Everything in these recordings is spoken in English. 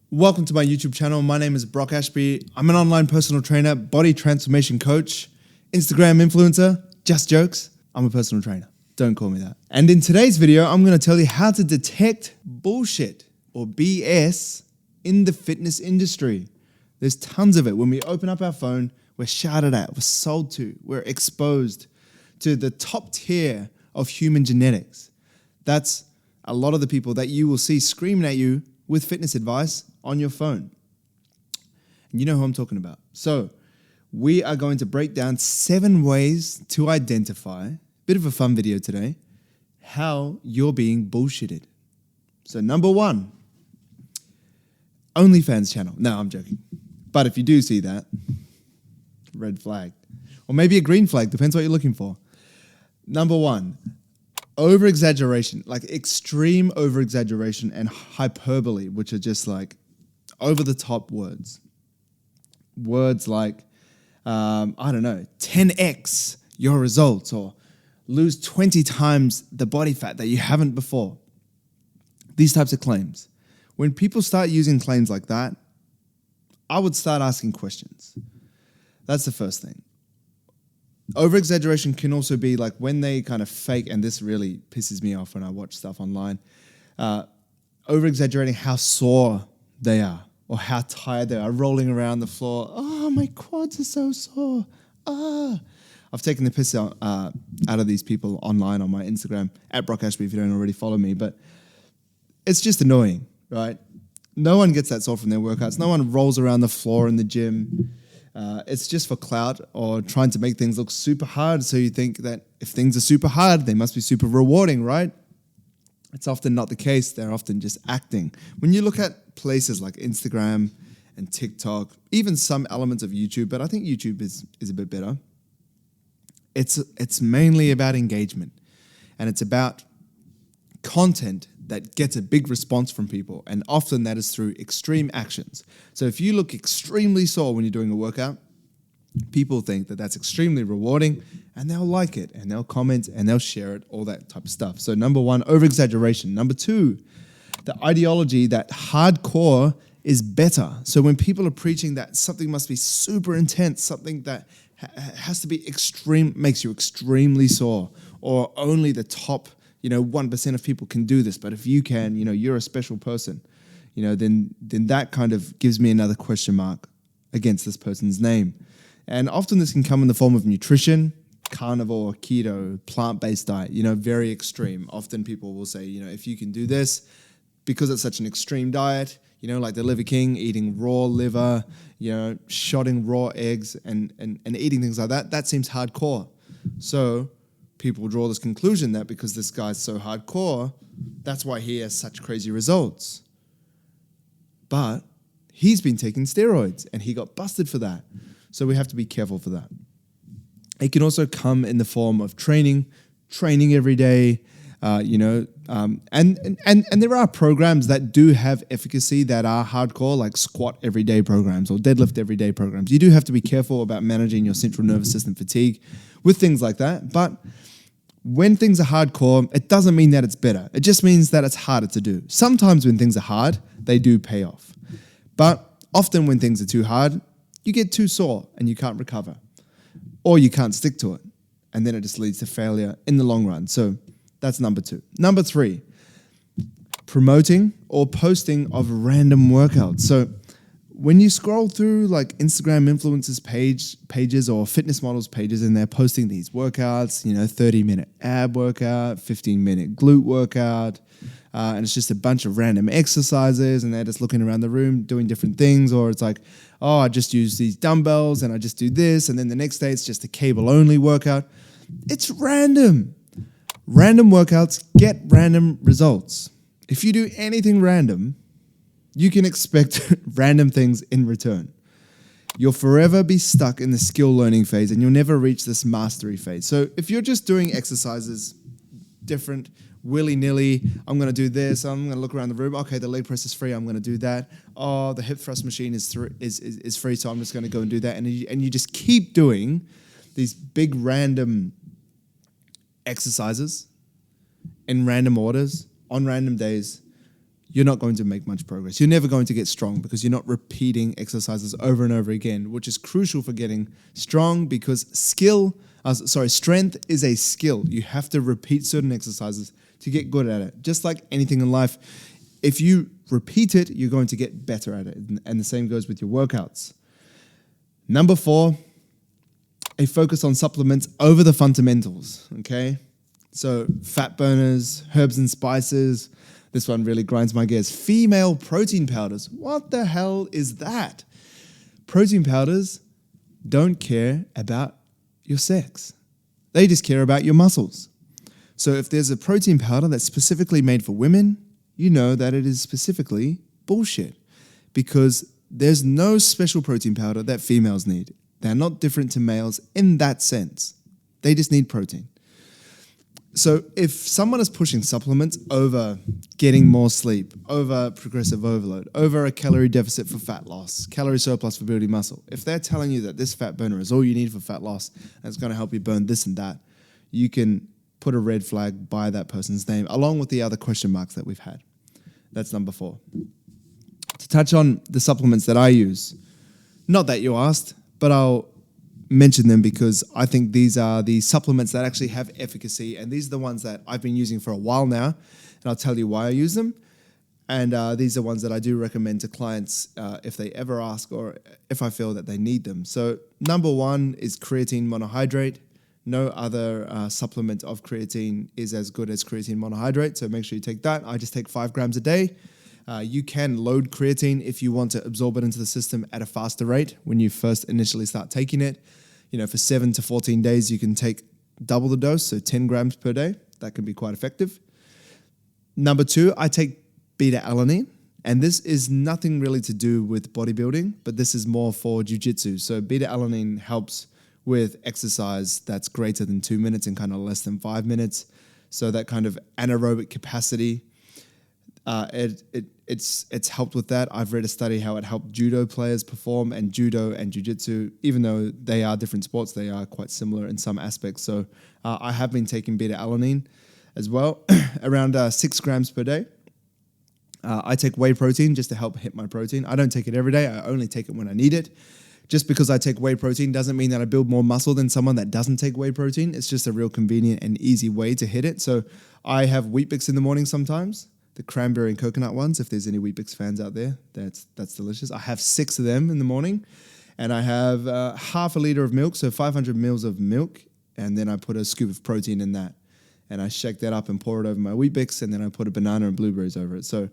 Welcome to my YouTube channel. My name is Brock Ashby. I'm an online personal trainer, body transformation coach, Instagram influencer, just jokes. I'm a personal trainer. Don't call me that. And in today's video, I'm going to tell you how to detect bullshit or BS in the fitness industry. There's tons of it. When we open up our phone, we're shouted at, we're sold to, we're exposed to the top tier of human genetics. That's a lot of the people that you will see screaming at you with fitness advice on your phone. And you know who I'm talking about. So we are going to break down 7 ways to identify, bit of a fun video today, how you're being bullshitted. So number 1, OnlyFans channel. No, I'm joking. But if you do see that, red flag. Or maybe a green flag, depends what you're looking for. Number 1, over-exaggeration, like extreme over-exaggeration and hyperbole, which are just like over-the-top words. Words like, 10x your results, or lose 20 times the body fat that you haven't before. These types of claims. When people start using claims like that, I would start asking questions. That's the first thing. Over-exaggeration can also be like when they kind of fake, and this really pisses me off when I watch stuff online, over-exaggerating how sore they are or how tired they are, rolling around the floor. Oh, my quads are so sore. I've taken the piss out of these people online on my Instagram, at Brock Ashby if you don't already follow me, but it's just annoying, right? No one gets that sore from their workouts. No one rolls around the floor in the gym. It's just for clout or trying to make things look super hard. So you think that if things are super hard, they must be super rewarding, right? It's often not the case. They're often just acting. When you look at places like Instagram and TikTok, even some elements of YouTube, but I think YouTube is a bit better. It's mainly about engagement, and it's about content that gets a big response from people, and often that is through extreme actions. So if you look extremely sore when you're doing a workout, people think that that's extremely rewarding, and they'll like it, and they'll comment, and they'll share it, all that type of stuff. So number 1, over-exaggeration. Number 2, the ideology that hardcore is better. So when people are preaching that something must be super intense, something that has to be extreme, makes you extremely sore, or only the top 1% of people can do this, but if you can, you're a special person, then that kind of gives me another question mark against this person's name. And often this can come in the form of nutrition, carnivore, keto, plant-based diet, very extreme. Often people will say, if you can do this, because it's such an extreme diet, like the Liver King, eating raw liver, shotting raw eggs and eating things like that, that seems hardcore. So people draw this conclusion that because this guy's so hardcore, that's why he has such crazy results. But he's been taking steroids and he got busted for that. So we have to be careful for that. It can also come in the form of training every day, and there are programs that do have efficacy that are hardcore, like squat everyday programs or deadlift everyday programs. You do have to be careful about managing your central nervous system fatigue with things like that. But when things are hardcore, it doesn't mean that it's better. It just means that it's harder to do. Sometimes when things are hard, they do pay off. But often when things are too hard, you get too sore and you can't recover, or you can't stick to it. And then it just leads to failure in the long run. So that's number 2. Number 3, promoting or posting of random workouts. So when you scroll through like Instagram influencers pages or fitness models pages, and they're posting these workouts, 30-minute ab workout, 15-minute glute workout, and it's just a bunch of random exercises, and they're just looking around the room doing different things, or it's like, oh, I just use these dumbbells and I just do this, and then the next day it's just a cable-only workout. It's random. Random workouts get random results. If you do anything random, you can expect random things in return. You'll forever be stuck in the skill learning phase, and you'll never reach this mastery phase. So if you're just doing exercises different, willy-nilly, I'm going to do this, I'm going to look around the room, okay, the leg press is free, I'm going to do that. Oh, the hip thrust machine is free, so I'm just going to go and do that. And you just keep doing these big random exercises in random orders on random days, you're not going to make much progress. You're never going to get strong because you're not repeating exercises over and over again, which is crucial for getting strong because strength is a skill. You have to repeat certain exercises to get good at it. Just like anything in life, if you repeat it, you're going to get better at it. And the same goes with your workouts. Number 4, a focus on supplements over the fundamentals, okay? So fat burners, herbs and spices. This one really grinds my gears. Female protein powders. What the hell is that? Protein powders don't care about your sex. They just care about your muscles. So if there's a protein powder that's specifically made for women, you know that it is specifically bullshit because there's no special protein powder that females need. They're not different to males in that sense. They just need protein. So if someone is pushing supplements over getting more sleep, over progressive overload, over a calorie deficit for fat loss, calorie surplus for building muscle, if they're telling you that this fat burner is all you need for fat loss and it's going to help you burn this and that, you can put a red flag by that person's name along with the other question marks that we've had. That's number 4. To touch on the supplements that I use, not that you asked, but I'll mention them because I think these are the supplements that actually have efficacy, and these are the ones that I've been using for a while now, and I'll tell you why I use them. And these are ones that I do recommend to clients if they ever ask or if I feel that they need them. So number 1 is creatine monohydrate. No other supplement of creatine is as good as creatine monohydrate, so make sure you take that. I just take 5 grams a day. You can load creatine if you want to absorb it into the system at a faster rate when you first initially start taking it. For 7 to 14 days, you can take double the dose, so 10 grams per day. That can be quite effective. Number 2, I take beta-alanine, and this is nothing really to do with bodybuilding, but this is more for jiu-jitsu. So beta-alanine helps with exercise that's greater than 2 minutes and kind of less than 5 minutes. So that kind of anaerobic capacity, it's helped with that. I've read a study how it helped judo players perform, and judo and jiu-jitsu, even though they are different sports, they are quite similar in some aspects. So I have been taking beta-alanine as well, around 6 grams per day. I take whey protein just to help hit my protein. I don't take it every day. I only take it when I need it. Just because I take whey protein doesn't mean that I build more muscle than someone that doesn't take whey protein. It's just a real convenient and easy way to hit it. So I have Wheat Bix in the morning sometimes, the cranberry and coconut ones. If there's any Wheat Bix fans out there, that's delicious. I have 6 of them in the morning, and I have half a liter of milk, so 500 mils of milk, and then I put a scoop of protein in that. And I shake that up and pour it over my Wheat Bix, and then I put a banana and blueberries over it. So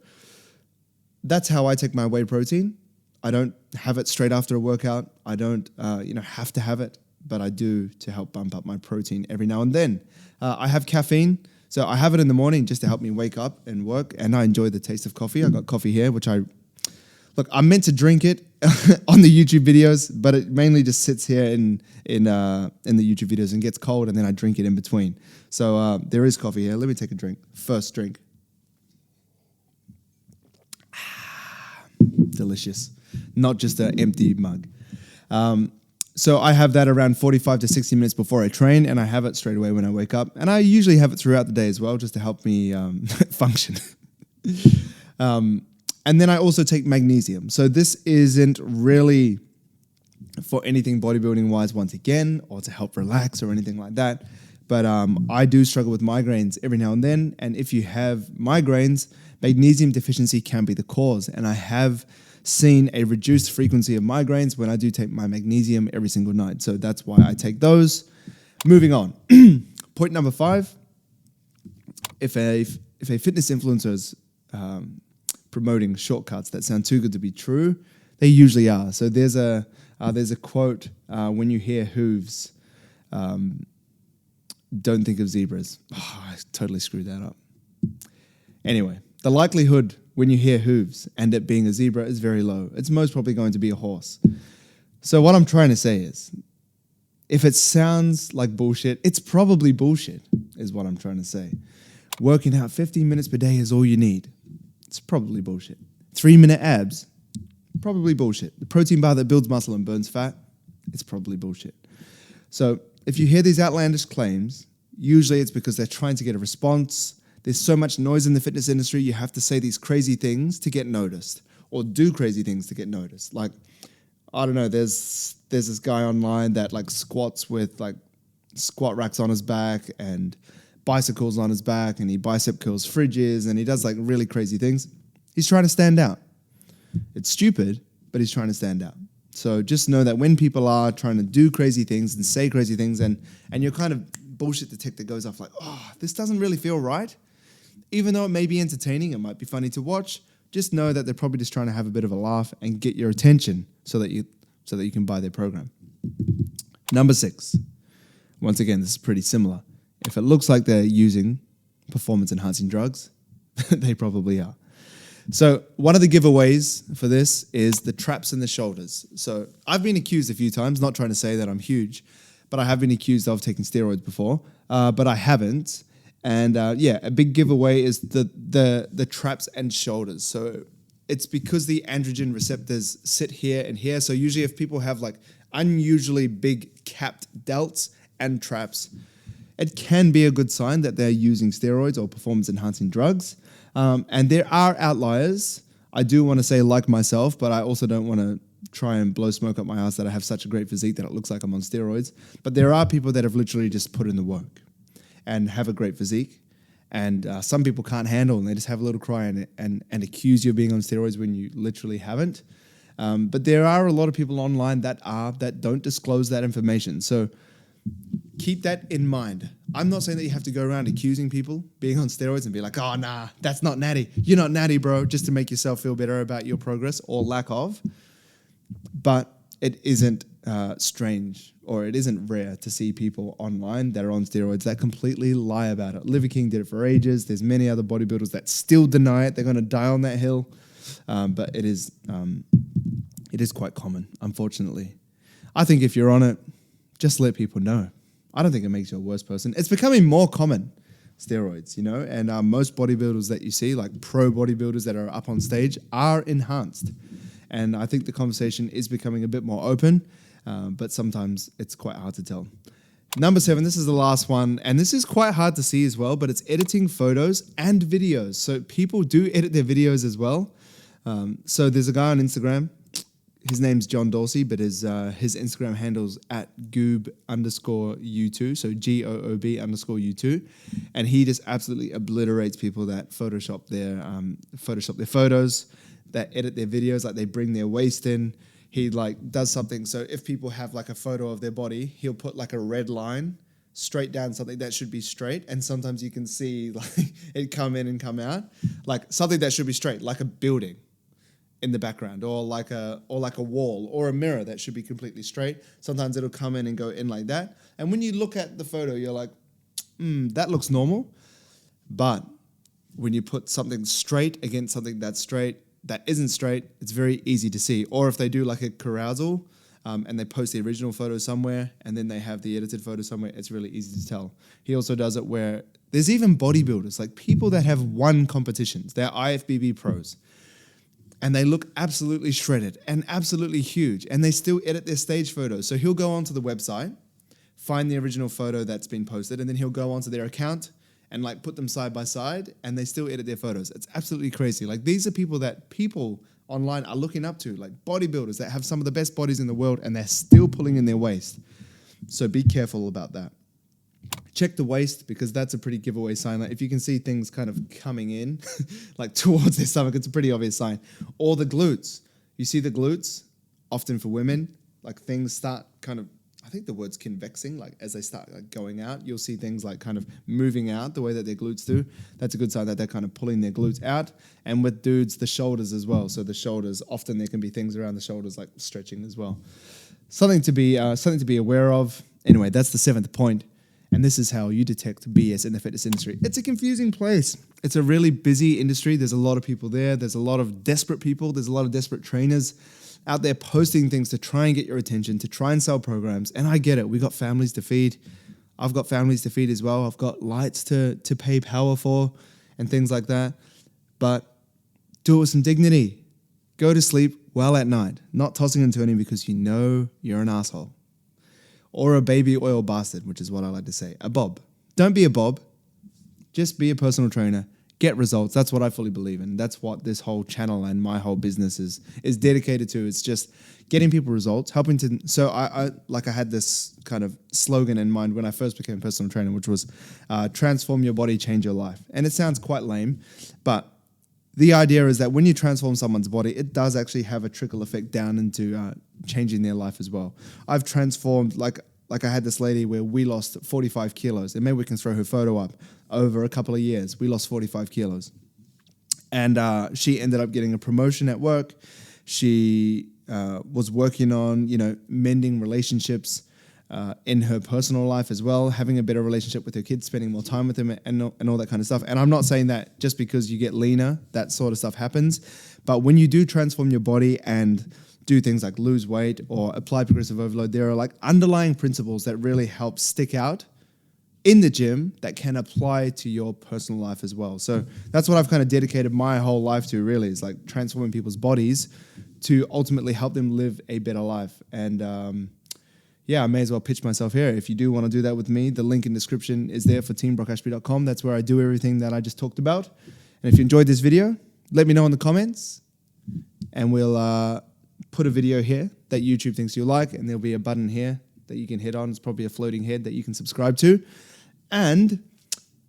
that's how I take my whey protein. I don't have it straight after a workout. I don't, have to have it, but I do to help bump up my protein every now and then. I have caffeine, so I have it in the morning just to help me wake up and work, and I enjoy the taste of coffee. I got coffee here, which I'm meant to drink it on the YouTube videos, but it mainly just sits here in the YouTube videos and gets cold, and then I drink it in between. So there is coffee here. Let me take a drink. First drink. Delicious. Not just an empty mug. So I have that around 45 to 60 minutes before I train, and I have it straight away when I wake up. And I usually have it throughout the day as well, just to help me function. And then I also take magnesium. So this isn't really for anything bodybuilding-wise, once again, or to help relax or anything like that. But I do struggle with migraines every now and then. And if you have migraines, magnesium deficiency can be the cause. And I have seen a reduced frequency of migraines when I do take my magnesium every single night. So that's why I take those. Moving on. Point number 5. If a fitness influencer is promoting shortcuts that sound too good to be true, they usually are. So there's a quote, when you hear hooves, don't think of zebras. Oh, I totally screwed that up. Anyway, the likelihood when you hear hooves and it being a zebra is very low. It's most probably going to be a horse. So what I'm trying to say is, if it sounds like bullshit, it's probably bullshit, is what I'm trying to say. Working out 15 minutes per day is all you need. It's probably bullshit. 3-minute abs, probably bullshit. The protein bar that builds muscle and burns fat, it's probably bullshit. So if you hear these outlandish claims, usually it's because they're trying to get a response. There's so much noise in the fitness industry. You have to say these crazy things to get noticed, or do crazy things to get noticed. Like, I don't know, there's this guy online that like squats with like squat racks on his back and bicycles on his back, and he bicep curls fridges, and he does like really crazy things. He's trying to stand out. It's stupid, but he's trying to stand out. So just know that when people are trying to do crazy things and say crazy things, and your kind of bullshit detector goes off like, oh, this doesn't really feel right, even though it may be entertaining, it might be funny to watch, just know that they're probably just trying to have a bit of a laugh and get your attention so that you can buy their program. Number 6. Once again, this is pretty similar. If it looks like they're using performance-enhancing drugs, they probably are. So one of the giveaways for this is the traps in the shoulders. So I've been accused a few times, not trying to say that I'm huge, but I have been accused of taking steroids before, but I haven't. And a big giveaway is the traps and shoulders. So it's because the androgen receptors sit here and here. So usually if people have like unusually big capped delts and traps, it can be a good sign that they're using steroids or performance-enhancing drugs. And there are outliers. I do want to say like myself, but I also don't want to try and blow smoke up my ass that I have such a great physique that it looks like I'm on steroids. But there are people that have literally just put in the work and have a great physique. And some people can't handle, and they just have a little cry and accuse you of being on steroids when you literally haven't. But there are a lot of people online that don't disclose that information. So keep that in mind. I'm not saying that you have to go around accusing people being on steroids and be like, oh, nah, that's not natty. You're not natty, bro, just to make yourself feel better about your progress or lack of. But it isn't strange, or it isn't rare to see people online that are on steroids that completely lie about it. Liver King did it for ages. There's many other bodybuilders that still deny it. They're going to die on that hill. But it is quite common, unfortunately. I think if you're on it, just let people know. I don't think it makes you a worse person. It's becoming more common, steroids, and most bodybuilders that you see, like pro bodybuilders that are up on stage, are enhanced. And I think the conversation is becoming a bit more open, but sometimes it's quite hard to tell. Number 7, this is the last one, and this is quite hard to see as well, but it's editing photos and videos. So people do edit their videos as well. So there's a guy on Instagram. His name's John Dorsey, but his Instagram handle's @goob_u2, so GOOB_u2, and he just absolutely obliterates people that Photoshop their photos, that edit their videos, like they bring their waist in. He like does something. So if people have like a photo of their body, he'll put like a red line straight down something that should be straight, and sometimes you can see like it come in and come out, like something that should be straight, like a building in the background, or like a wall or a mirror that should be completely straight. Sometimes it'll come in and go in like that. And when you look at the photo, you're like, that looks normal. But when you put something straight against something that's straight, that isn't straight, it's very easy to see. Or if they do like a carousel and they post the original photo somewhere and then they have the edited photo somewhere, it's really easy to tell. He also does it where there's even bodybuilders, like people that have won competitions, they're IFBB pros, and they look absolutely shredded and absolutely huge, and they still edit their stage photos. So he'll go onto the website, find the original photo that's been posted, and then he'll go onto their account and like put them side by side, and they still edit their photos. It's absolutely crazy. Like these are people that people online are looking up to, like bodybuilders that have some of the best bodies in the world, and they're still pulling in their waist. So be careful about that. Check the waist, because that's a pretty giveaway sign. Like if you can see things kind of coming in like towards their stomach, it's a pretty obvious sign. Or the glutes. You see the glutes, often for women, like things start kind of, I think the word's convexing, like as they start like going out, you'll see things like kind of moving out the way that their glutes do. That's a good sign that they're kind of pulling their glutes out. And with dudes, the shoulders as well. So the shoulders, often there can be things around the shoulders like stretching as well. Something to be aware of. Anyway, that's the 7th point. And this is how you detect BS in the fitness industry. It's a confusing place. It's a really busy industry. There's a lot of people there. There's a lot of desperate people. There's a lot of desperate trainers out there posting things to try and get your attention, to try and sell programs. And I get it. We got families to feed. I've got families to feed as well. I've got lights to pay power for and things like that. But do it with some dignity. Go to sleep well at night, not tossing and turning because you know you're an asshole. Or a baby oil bastard, which is what I like to say. A bob. Don't be a bob. Just be a personal trainer. Get results. That's what I fully believe in. That's what this whole channel and my whole business is dedicated to. It's just getting people results, helping to. So I had this kind of slogan in mind when I first became a personal trainer, which was transform your body, change your life. And it sounds quite lame, but the idea is that when you transform someone's body, it does actually have a trickle effect down into changing their life as well. I've transformed, like I had this lady where we lost 45 kilos, and maybe we can throw her photo up. Over a couple of years, we lost 45 kilos. And she ended up getting a promotion at work. She was working on, mending relationships in her personal life as well, having a better relationship with her kids, spending more time with them and all that kind of stuff. And I'm not saying that just because you get leaner, that sort of stuff happens. But when you do transform your body and do things like lose weight or apply progressive overload, there are like underlying principles that really help stick out in the gym that can apply to your personal life as well. So that's what I've kind of dedicated my whole life to, really, is like transforming people's bodies to ultimately help them live a better life. And I may as well pitch myself here. If you do want to do that with me, the link in the description is there for teambrockashby.com. That's where I do everything that I just talked about. And if you enjoyed this video, let me know in the comments, and we'll put a video here that YouTube thinks you like, and there'll be a button here that you can hit on. It's probably a floating head that you can subscribe to. And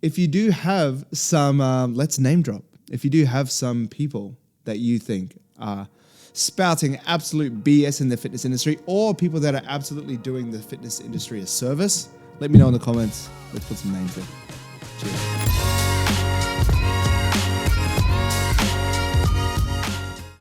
if you do have some, let's name drop. If you do have some people that you think are spouting absolute BS in the fitness industry, or people that are absolutely doing the fitness industry a service, let me know in the comments. Let's put some names there. Cheers.